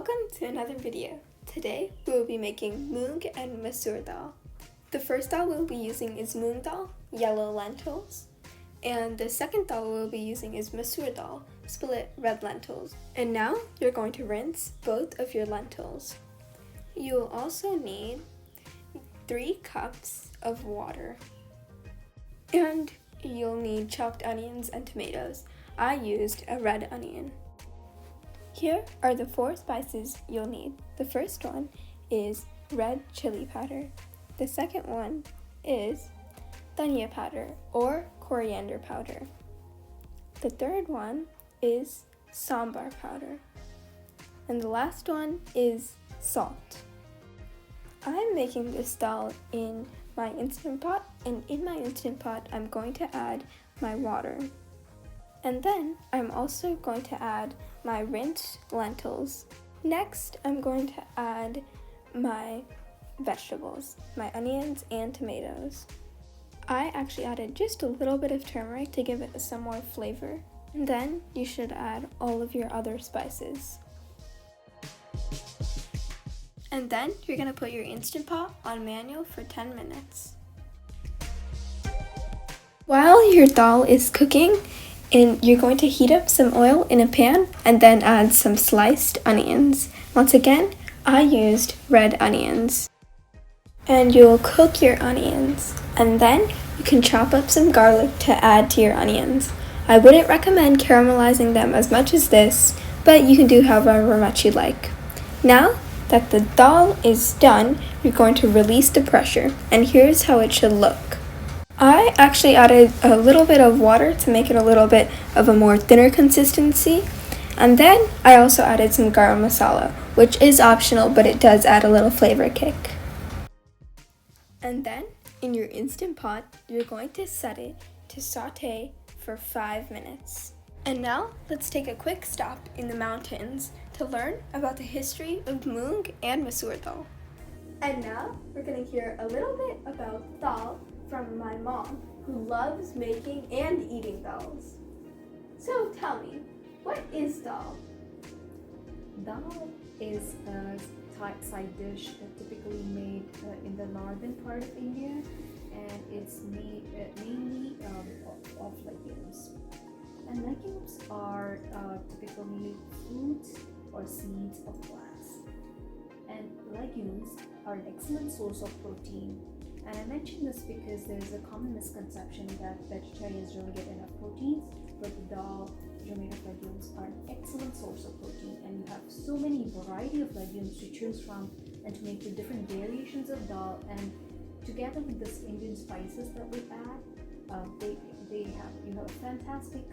Welcome to another video. Today we will be making Moong and Masoor Dhal. The first dal we'll be using is Moong Dal, yellow lentils, and the second dal we'll be using is Masoor Dhal, split red lentils. And now you're going to rinse both of your lentils. You will also need 3 cups of water. And you'll need chopped onions and tomatoes. I used a red onion. Here are the 4 spices you'll need. The first one is red chili powder. The second one is dhania powder or coriander powder. The third one is sambar powder. And the last one is salt. I'm making this dal in my Instant Pot, and in my Instant Pot I'm going to add my water. And then I'm also going to add my rinsed lentils. Next, I'm going to add my vegetables, my onions and tomatoes. I actually added just a little bit of turmeric to give it some more flavor. And then you should add all of your other spices. And then you're going to put your Instant Pot on manual for 10 minutes. While your dal is cooking, and you're going to heat up some oil in a pan and then add some sliced onions. Once again, I used red onions. And you'll cook your onions, and then you can chop up some garlic to add to your onions. I wouldn't recommend caramelizing them as much as this, but you can do however much you like. Now that the dal is done, you're going to release the pressure, and here's how it should look. I actually added a little bit of water to make it a little bit of a more thinner consistency. And then I also added some garam masala, which is optional, but it does add a little flavor kick. And then in your Instant Pot, you're going to set it to saute for 5 minutes. And now let's take a quick stop in the mountains to learn about the history of Moong and Masoor Dhal. And now we're going to hear a little bit about dal from my mom, who loves making and eating dals. So tell me, what is dal? Dal is a side dish typically made in the northern part of India, and it's made mainly of legumes. And legumes are typically fruits or seeds of plants. And legumes are an excellent source of protein. And I mention this because there's a common misconception that vegetarians don't get enough proteins, but the dal, which are made of legumes, are an excellent source of protein, and you have so many variety of legumes to choose from and to make the different variations of dal, and together with this Indian spices that we add, you have fantastic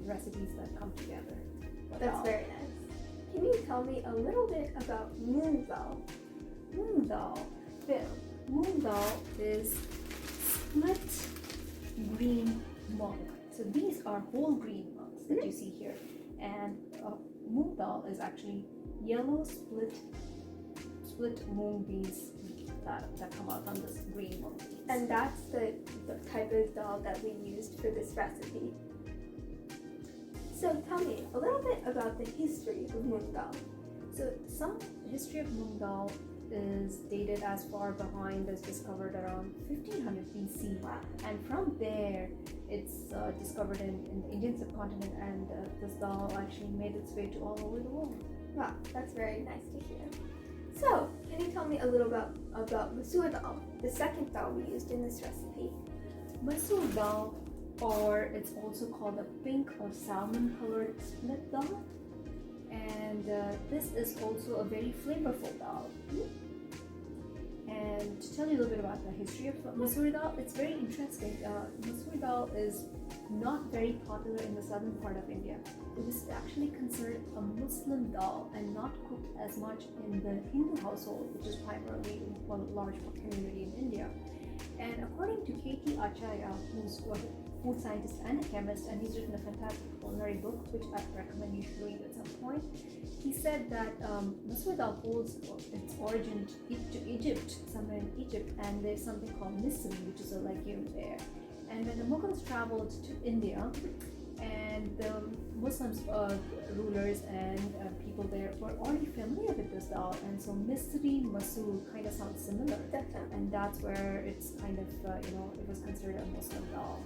recipes that come together. That's very nice. Can you tell me a little bit about Moong Dal? Moong Dal. Well, Moong Dal is split green mung. So these are whole green mungs that you see here, and Moong Dal is actually yellow split mung beans that come out on this green mung beans. And that's the type of dal that we used for this recipe. So tell me a little bit about the history of Moong Dal. So some history of Moong Dal is dated as far behind as discovered around 1500 BC. Wow. And from there it's discovered in the Indian subcontinent, and this dal actually made its way to all over the world. Wow, that's very nice to hear. So, can you tell me a little about Masoor Dhal, the second dal we used in this recipe? Masoor Dhal, or it's also called a pink or salmon colored split dal, and this is also a very flavorful dal. And to tell you a little bit about the history of Masoor Dhal, it's very interesting. Masoor Dhal is not very popular in the southern part of India. It was actually considered a Muslim dal and not cooked as much in the Hindu household, which is primarily a large community in India. And according to K.T. Acharya, who's a food scientist and a chemist, and he's written a fantastic culinary book, which I recommend you should read at some point, he said that Masoor Dhal owes its origin to Egypt, somewhere in Egypt, and there's something called misri, which is a legume there. And when the Mughals traveled to India, and the Muslims, rulers and people there were already familiar with this dal, and so Misri Masoor kind of sounds similar. Definitely. And that's where it's kind of it was considered a Muslim dal.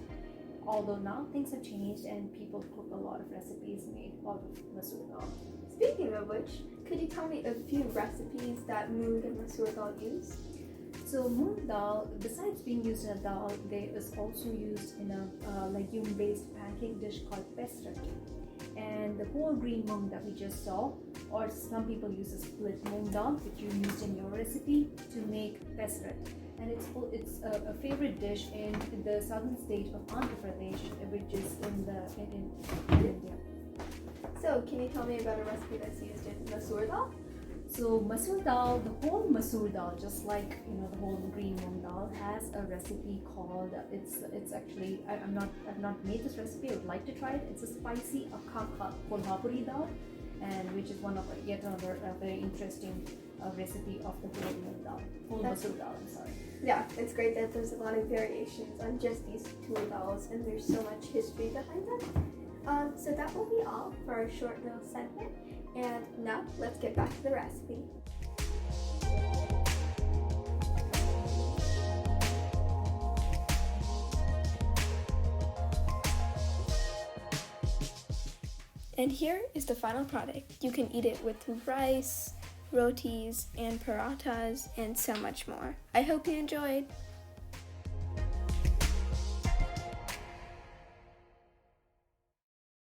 Although now things have changed and people cook a lot of recipes made out of Masoor dal. Speaking of which, could you tell me a few recipes that Moong and Masoor Dhal use? So moong dal, besides being used in a dal, they is also used in a legume-based pancake dish called pesrat. And the whole green moong that we just saw, or some people use a split moong dal, which you used in your recipe, to make pesrat. And it's a favorite dish in the southern state of Andhra Pradesh, which is in India. So, can you tell me about a recipe that's used in Masoor Dhal? So Masoor dal, the whole Masoor dal, just like the whole green moong dal, has a recipe called it's actually I've not made this recipe. I would like to try it. It's a spicy kolhapuri dal, and which is one of yet another very interesting recipe of the whole moong dal, Masoor dal. I'm sorry. Yeah, it's great that there's a lot of variations on just these two dals, and there's so much history behind them. So that will be all for our short little segment. And now let's get back to the recipe. And here is the final product. You can eat it with rice, rotis, and parathas, and so much more. I hope you enjoyed.